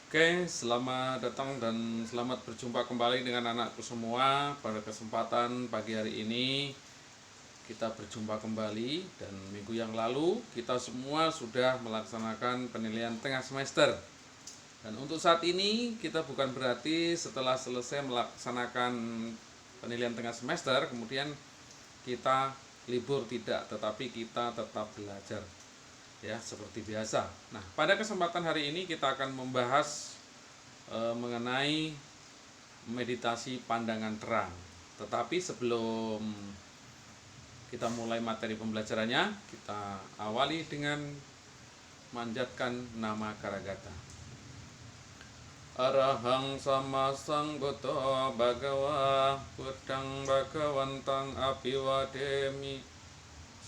Oke, selamat datang dan selamat berjumpa kembali dengan anakku semua. Pada kesempatan pagi hari ini kita berjumpa kembali, dan minggu yang lalu kita semua sudah melaksanakan penilaian tengah semester. Dan untuk saat ini kita bukan berarti setelah selesai melaksanakan penilaian tengah semester kemudian kita libur, tidak, tetapi kita tetap belajar ya seperti biasa. Nah, pada kesempatan hari ini kita akan membahas mengenai meditasi pandangan terang. Tetapi sebelum kita mulai materi pembelajarannya, kita awali dengan manjatkan nama Karagata. Arahang sama sanggoto bhagawa buddhang bhagawantang apiwademi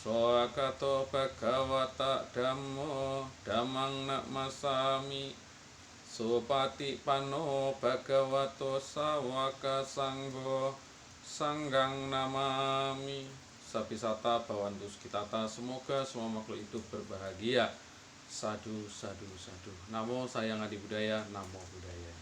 soakato bhagawata dhammo dhammang namasami supati pano bhagavato sawaka sanggo sanggang namami. Sabisata bawantu skitata, semoga semua makhluk hidup berbahagia. Sadu sadu sadu. Namo Sayang Adi Budaya, namo budaya.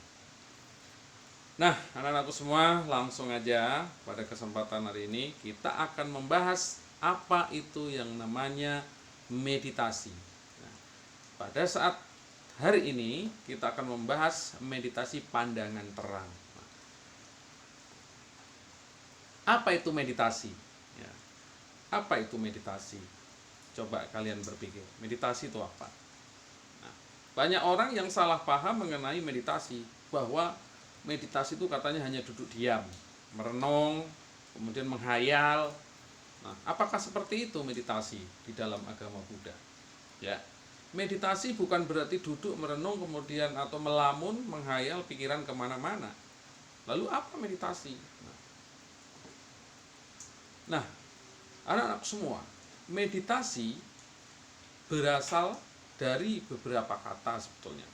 Nah, anak-anakku semua, langsung aja pada kesempatan hari ini kita akan membahas apa itu yang namanya meditasi. Nah, pada saat hari ini kita akan membahas meditasi pandangan terang. Apa itu meditasi? Ya. Apa itu meditasi? Coba kalian berpikir, meditasi itu apa? Nah, banyak orang yang salah paham mengenai meditasi, bahwa meditasi itu katanya hanya duduk diam, merenung, kemudian menghayal. Nah, apakah seperti itu meditasi di dalam agama Buddha? Ya, meditasi bukan berarti duduk merenung kemudian atau melamun, menghayal pikiran kemana-mana. Lalu apa meditasi? Nah, anak-anak semua, meditasi berasal dari beberapa kata sebetulnya,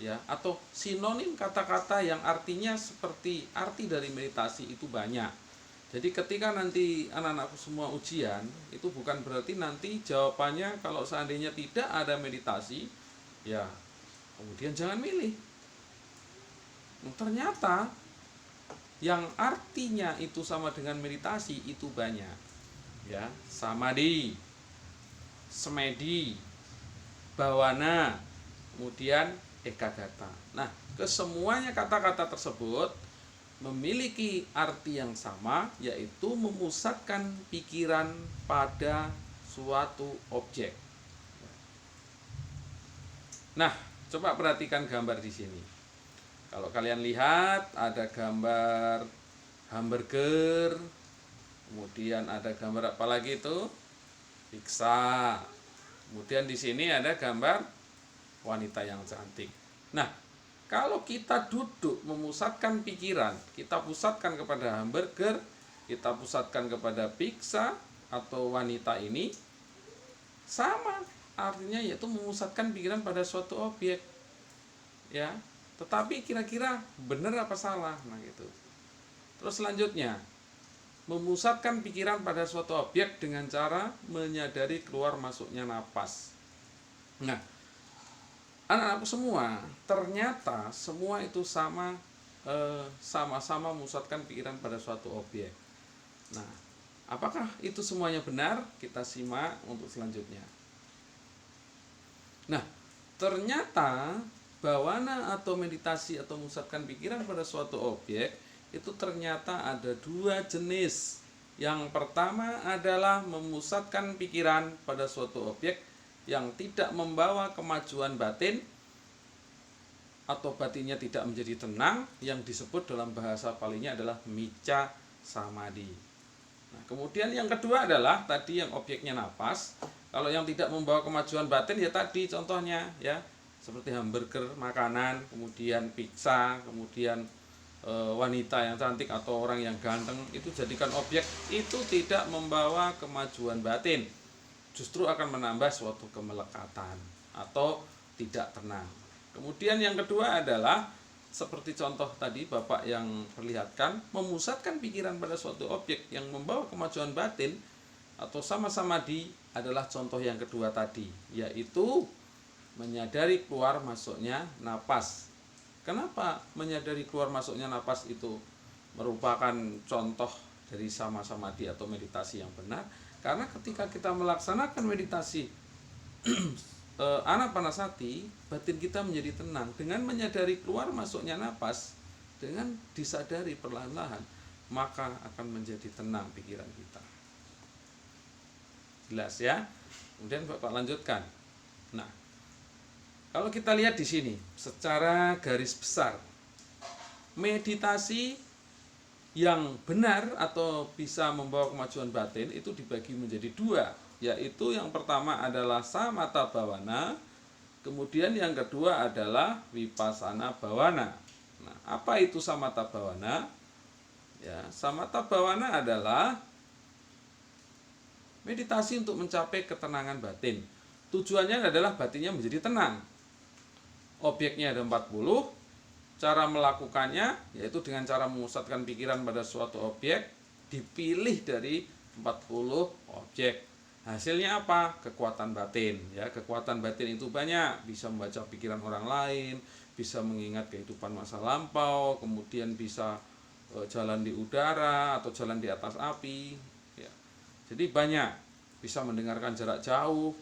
ya, atau sinonim kata-kata yang artinya seperti arti dari meditasi itu banyak. Jadi ketika nanti anak-anakku semua ujian, itu bukan berarti nanti jawabannya kalau seandainya tidak ada meditasi, ya kemudian jangan milih. Ternyata yang artinya itu sama dengan meditasi itu banyak. Ya, samadhi, semedi, bawana, kemudian ekagata. Nah, kesemuanya kata-kata tersebut memiliki arti yang sama, yaitu memusatkan pikiran pada suatu objek. Nah, coba perhatikan gambar di sini. Kalau kalian lihat, ada gambar hamburger, kemudian ada gambar apa lagi itu? Pizza. Kemudian di sini ada gambar wanita yang cantik. Nah, kalau kita duduk memusatkan pikiran, kita pusatkan kepada hamburger, kita pusatkan kepada pizza atau wanita ini, sama artinya, yaitu memusatkan pikiran pada suatu objek. Ya, tetapi kira-kira benar apa salah? Nah, gitu. Terus selanjutnya, memusatkan pikiran pada suatu objek dengan cara menyadari keluar masuknya napas. Nah, anak-anakku semua, ternyata semua itu sama-sama memusatkan pikiran pada suatu objek. Nah, apakah itu semuanya benar? Kita simak untuk selanjutnya. Nah, ternyata bawana atau meditasi atau memusatkan pikiran pada suatu objek itu ternyata ada dua jenis. Yang pertama adalah memusatkan pikiran pada suatu objek yang tidak membawa kemajuan batin atau batinnya tidak menjadi tenang, yang disebut dalam bahasa palingnya adalah micca samadhi. Nah, kemudian yang kedua adalah tadi yang objeknya napas. Kalau yang tidak membawa kemajuan batin ya tadi contohnya, ya, seperti hamburger, makanan, kemudian pizza, kemudian wanita yang cantik atau orang yang ganteng, itu jadikan objek, itu tidak membawa kemajuan batin, justru akan menambah suatu kemelekatan atau tidak tenang. Kemudian yang kedua adalah seperti contoh tadi Bapak yang perlihatkan, memusatkan pikiran pada suatu objek yang membawa kemajuan batin atau sama-sama adalah contoh yang kedua tadi, yaitu menyadari keluar masuknya napas. Kenapa menyadari keluar masuknya napas itu merupakan contoh dari samadhi atau meditasi yang benar? Karena ketika kita melaksanakan meditasi anapanasati, batin kita menjadi tenang dengan menyadari keluar masuknya napas, dengan disadari perlahan-lahan, maka akan menjadi tenang pikiran kita. Jelas ya? Kemudian Bapak lanjutkan. Nah, kalau kita lihat di sini secara garis besar, meditasi yang benar atau bisa membawa kemajuan batin itu dibagi menjadi dua, yaitu yang pertama adalah samatha bhavana, kemudian yang kedua adalah vipassana bhavana. Nah, apa itu samatha bhavana? Ya, samatha bhavana adalah meditasi untuk mencapai ketenangan batin. Tujuannya adalah batinnya menjadi tenang. Objeknya ada 40, cara melakukannya yaitu dengan cara memusatkan pikiran pada suatu objek, dipilih dari 40 objek. Hasilnya apa? Kekuatan batin. Ya, kekuatan batin itu banyak, bisa membaca pikiran orang lain, bisa mengingat kehidupan masa lampau, kemudian bisa jalan di udara atau jalan di atas api. Ya. Jadi banyak, bisa mendengarkan jarak jauh.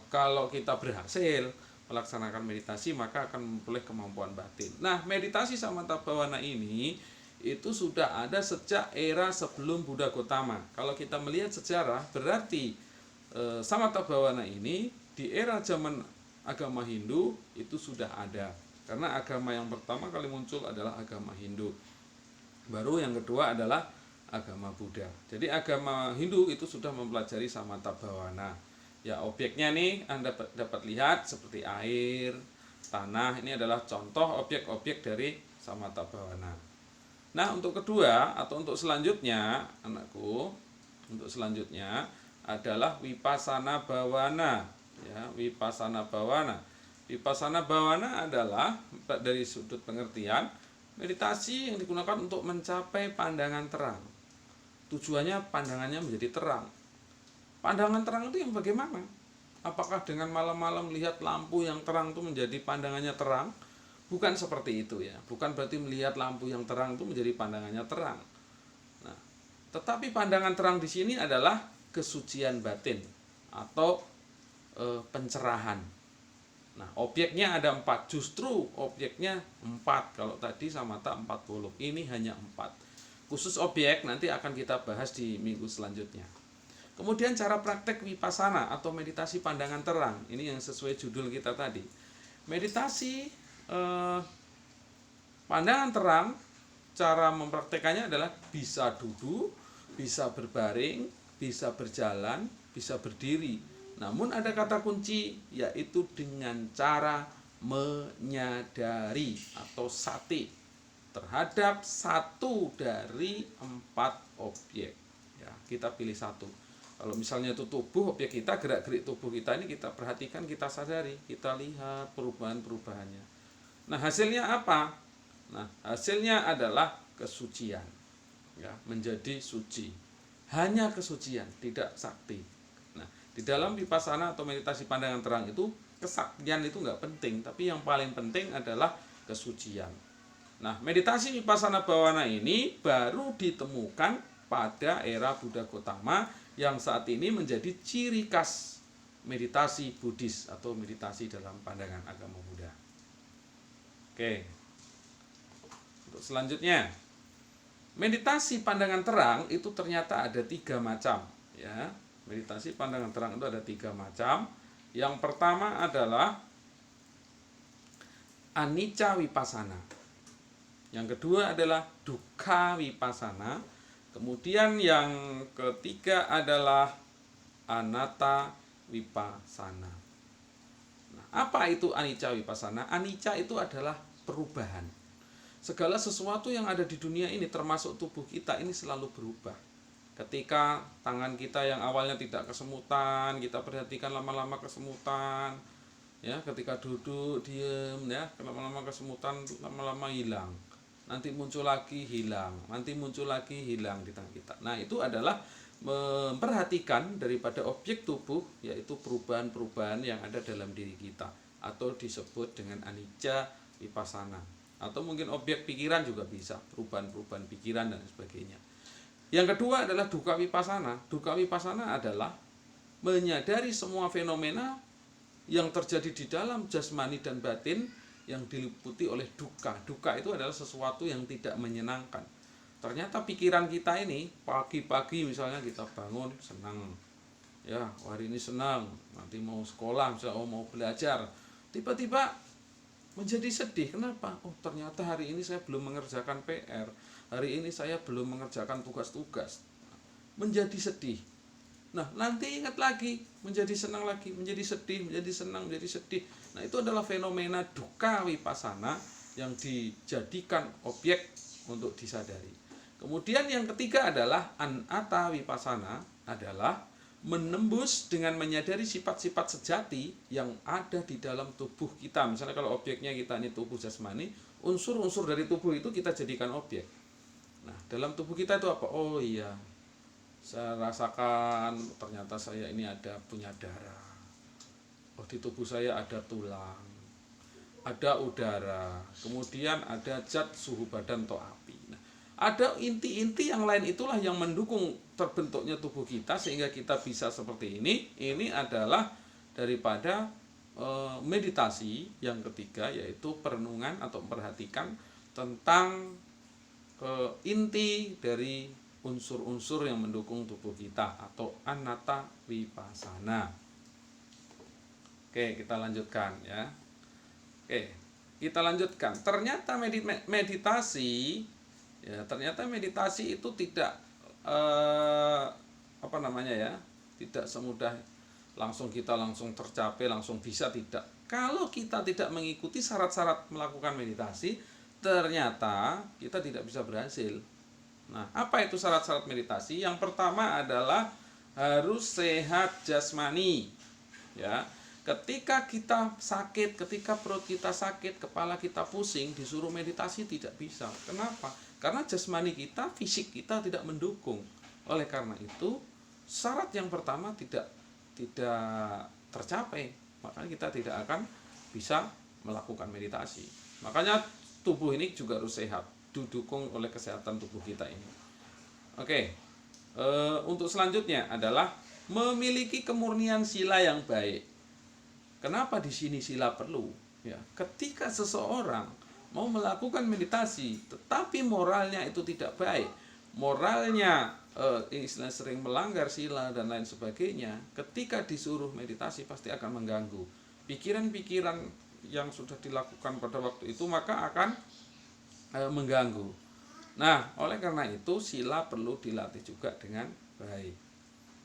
Kalau kita berhasil melaksanakan meditasi, maka akan memperoleh kemampuan batin. Nah, meditasi samatha bhavana ini itu sudah ada sejak era sebelum Buddha Gotama. Kalau kita melihat sejarah, berarti samatha bhavana ini di era zaman agama Hindu itu sudah ada. Karena agama yang pertama kali muncul adalah agama Hindu. Baru yang kedua adalah agama Buddha. Jadi agama Hindu itu sudah mempelajari samatha bhavana. Ya, objeknya nih Anda dapat lihat seperti air, tanah. Ini adalah contoh objek-objek dari samatha bhavana. Nah, untuk kedua atau untuk selanjutnya, anakku, untuk selanjutnya adalah vipassana bhavana. Ya, vipassana bhavana. Vipassana bhavana adalah dari sudut pengertian meditasi yang digunakan untuk mencapai pandangan terang. Tujuannya pandangannya menjadi terang. Pandangan terang itu yang bagaimana? Apakah dengan malam-malam melihat lampu yang terang itu menjadi pandangannya terang? Bukan seperti itu ya. Bukan berarti melihat lampu yang terang itu menjadi pandangannya terang. Nah, tetapi pandangan terang di sini adalah kesucian batin atau pencerahan. Nah, objeknya ada 4. Justru objeknya 4. Kalau tadi samatha 40. Ini hanya 4. Khusus objek nanti akan kita bahas di minggu selanjutnya. Kemudian cara praktek vipassana atau meditasi pandangan terang. Ini yang sesuai judul kita tadi. Meditasi pandangan terang, cara mempraktekannya adalah bisa duduk, bisa berbaring, bisa berjalan, bisa berdiri. Namun ada kata kunci, yaitu dengan cara menyadari atau sati terhadap satu dari 4 objek. Ya, kita pilih satu. Kalau misalnya itu tubuh, objek kita, gerak-gerik tubuh kita ini kita perhatikan, kita sadari, kita lihat perubahan-perubahannya. Nah, hasilnya apa? Nah, hasilnya adalah kesucian. Ya, menjadi suci. Hanya kesucian, tidak sakti. Nah, di dalam vipassana atau meditasi pandangan terang itu, kesaktian itu nggak penting, tapi yang paling penting adalah kesucian. Nah, meditasi vipassana bhavana ini baru ditemukan pada era Buddha Gotama, yang saat ini menjadi ciri khas meditasi Buddhis atau meditasi dalam pandangan agama Buddha. Oke. Untuk selanjutnya, meditasi pandangan terang itu ternyata ada 3 macam. Ya, meditasi pandangan terang itu ada 3 macam. Yang pertama adalah anicca vipassana. Yang kedua adalah dukkha vipassana. Kemudian yang ketiga adalah anatta vipassana. Nah, apa itu anicca vipassana? Anicca itu adalah perubahan. Segala sesuatu yang ada di dunia ini, termasuk tubuh kita ini, selalu berubah. Ketika tangan kita yang awalnya tidak kesemutan, kita perhatikan lama-lama kesemutan. Ya, ketika duduk diam, ya, lama-lama kesemutan, lama-lama hilang. Nanti muncul lagi hilang, nanti muncul lagi hilang di tangan kita. Nah, itu adalah memperhatikan daripada objek tubuh, yaitu perubahan-perubahan yang ada dalam diri kita, atau disebut dengan anicca vipassana. Atau mungkin objek pikiran juga bisa, perubahan-perubahan pikiran dan sebagainya. Yang kedua adalah dukkha vipassana. Dukkha vipassana adalah menyadari semua fenomena yang terjadi di dalam jasmani dan batin yang diliputi oleh dukkha. Dukkha itu adalah sesuatu yang tidak menyenangkan. Ternyata pikiran kita ini pagi-pagi misalnya kita bangun senang, ya hari ini senang, nanti mau sekolah misalnya mau belajar, tiba-tiba menjadi sedih. Kenapa? Oh ternyata hari ini saya belum mengerjakan PR, hari ini saya belum mengerjakan tugas-tugas, menjadi sedih. Nah nanti ingat lagi, menjadi senang lagi, menjadi sedih, menjadi senang, menjadi sedih. Nah itu adalah fenomena dukkha vipassana yang dijadikan objek untuk disadari. Kemudian yang ketiga adalah anatta vipassana, adalah menembus dengan menyadari sifat-sifat sejati yang ada di dalam tubuh kita. Misalnya kalau objeknya kita ini tubuh jasmani, unsur-unsur dari tubuh itu kita jadikan objek. Nah dalam tubuh kita itu apa? Oh iya, saya rasakan ternyata saya ini ada punya darah. Oh di tubuh saya ada tulang, ada udara, kemudian ada zat suhu badan atau api. Nah, ada inti-inti yang lain itulah yang mendukung terbentuknya tubuh kita sehingga kita bisa seperti ini. Ini adalah daripada meditasi yang ketiga, yaitu perenungan atau memperhatikan tentang inti dari unsur-unsur yang mendukung tubuh kita atau anatta vipassana. Oke, kita lanjutkan ya. Oke, kita lanjutkan. Ternyata meditasi, ya ternyata meditasi itu tidak tidak semudah kita langsung tercapai, langsung bisa, tidak. Kalau kita tidak mengikuti syarat-syarat melakukan meditasi, ternyata kita tidak bisa berhasil. Nah, apa itu syarat-syarat meditasi? Yang pertama adalah harus sehat jasmani, ya. Ketika kita sakit, ketika perut kita sakit, kepala kita pusing, disuruh meditasi tidak bisa. Kenapa? Karena jasmani kita, fisik kita tidak mendukung. Oleh karena itu, syarat yang pertama tidak tercapai. Makanya kita tidak akan bisa melakukan meditasi. Makanya tubuh ini juga harus sehat, didukung oleh kesehatan tubuh kita ini. Oke, untuk selanjutnya adalah memiliki kemurnian sila yang baik. Kenapa di sini sila perlu? Ya, ketika seseorang mau melakukan meditasi, tetapi moralnya itu tidak baik, moralnya istilahnya sering melanggar sila dan lain sebagainya, ketika disuruh meditasi pasti akan mengganggu pikiran-pikiran yang sudah dilakukan pada waktu itu, maka akan mengganggu. Nah, oleh karena itu sila perlu dilatih juga dengan baik.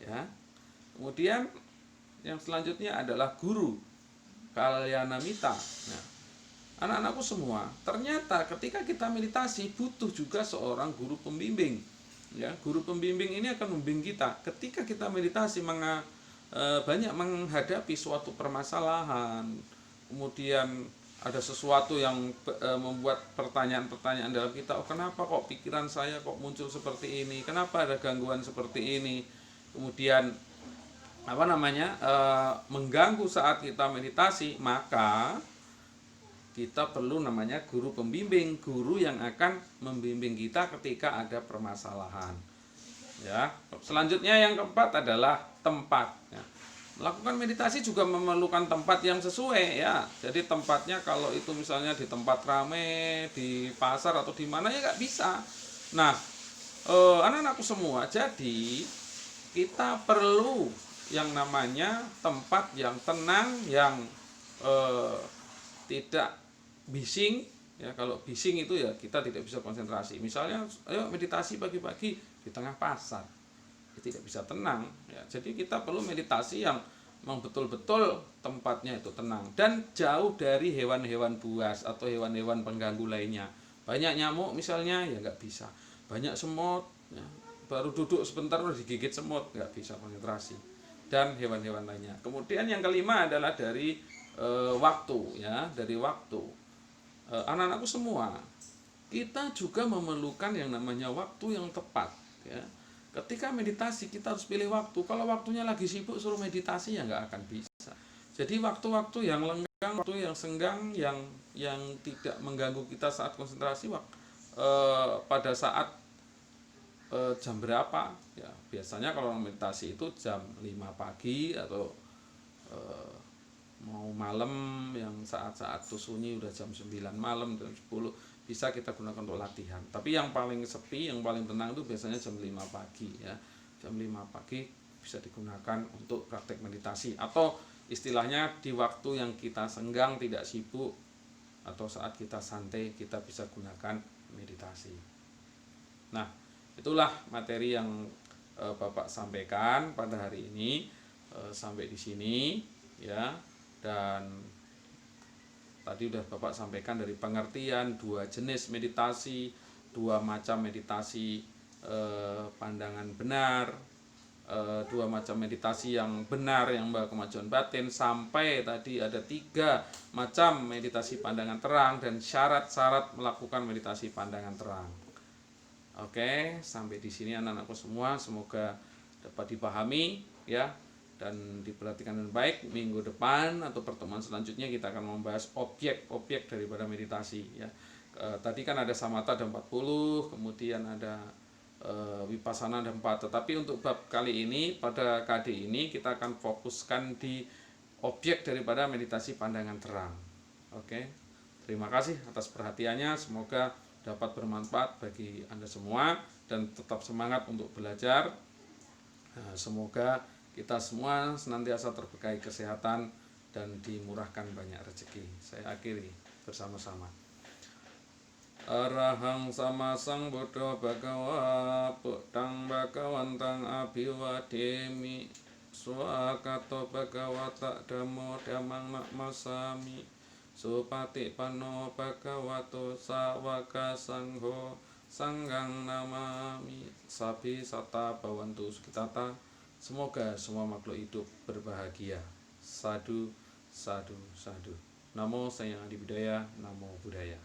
Ya. Kemudian yang selanjutnya adalah guru kalyanamita. Nah, anak-anakku semua, ternyata ketika kita meditasi butuh juga seorang guru pembimbing. Ya, guru pembimbing ini akan membimbing kita. Ketika kita meditasi banyak menghadapi suatu permasalahan, kemudian ada sesuatu yang membuat pertanyaan-pertanyaan dalam kita. Oh, kenapa kok pikiran saya kok muncul seperti ini? Kenapa ada gangguan seperti ini? Kemudian mengganggu saat kita meditasi, maka kita perlu namanya guru pembimbing, guru yang akan membimbing kita ketika ada permasalahan. Ya, selanjutnya yang keempat adalah tempat. Ya. Melakukan meditasi juga memerlukan tempat yang sesuai, ya. Jadi tempatnya kalau itu misalnya di tempat ramai, di pasar atau di mana, ya nggak bisa. Nah, anak-anakku semua, jadi kita perlu yang namanya tempat yang tenang, yang tidak bising. Ya, kalau bising itu ya kita tidak bisa konsentrasi. Misalnya, ayo meditasi pagi-pagi di tengah pasar, ya, tidak bisa tenang. Ya, jadi kita perlu meditasi yang memang betul-betul tempatnya itu tenang dan jauh dari hewan-hewan buas atau hewan-hewan pengganggu lainnya. Banyak nyamuk misalnya, ya nggak bisa. Banyak semut, ya, baru duduk sebentar udah digigit semut, nggak bisa konsentrasi. Dan hewan-hewan lainnya. Kemudian yang kelima adalah dari waktu, ya, dari waktu. Anak-anakku semua, kita juga memerlukan yang namanya waktu yang tepat, ya. Ketika meditasi kita harus pilih waktu. Kalau waktunya lagi sibuk suruh meditasi ya nggak akan bisa. Jadi waktu-waktu yang lengkap waktu yang senggang yang tidak mengganggu kita saat konsentrasi pada saat jam berapa ya, biasanya kalau orang meditasi itu jam 5 pagi atau eh, mau malam yang saat-saat tuh sunyi udah jam 9 malam, jam 10 bisa kita gunakan untuk latihan. Tapi yang paling sepi, yang paling tenang itu biasanya jam 5 pagi ya. Jam 5 pagi bisa digunakan untuk praktek meditasi, atau istilahnya di waktu yang kita senggang, tidak sibuk, atau saat kita santai kita bisa gunakan meditasi. Nah, itulah materi yang Bapak sampaikan pada hari ini. Sampai di sini ya. Dan tadi udah Bapak sampaikan dari pengertian dua jenis meditasi, dua macam meditasi, pandangan benar, dua macam meditasi yang benar yang membawa kemajuan batin, sampai tadi ada 3 macam meditasi pandangan terang dan syarat-syarat melakukan meditasi pandangan terang. Oke, sampai di sini anak-anakku semua, semoga dapat dipahami ya dan diperhatikan dengan baik. Minggu depan atau pertemuan selanjutnya kita akan membahas objek-objek daripada meditasi ya. Tadi kan ada samatha ada 40, kemudian ada vipassana ada 4. Tetapi untuk bab kali ini, pada KD ini kita akan fokuskan di objek daripada meditasi pandangan terang. Oke. Terima kasih atas perhatiannya, semoga dapat bermanfaat bagi Anda semua dan tetap semangat untuk belajar. Semoga kita semua senantiasa terberkahi kesehatan dan dimurahkan banyak rezeki. Saya akhiri bersama-sama. Arahang sama sang Buddha Bhagawa Buddhang Bhagawantang Abhiwademi Swakato Bhagawata Dhammo Dhammang Nakmasami Supati Pano Bhagavato Sawaka Sangho Sanggang Namami. Sabi Sata Bhawantu Sukitata. Semoga semua makhluk hidup berbahagia. Sadu, sadu, sadu. Namo Sayang Adi Budaya, Namo Buddhaya.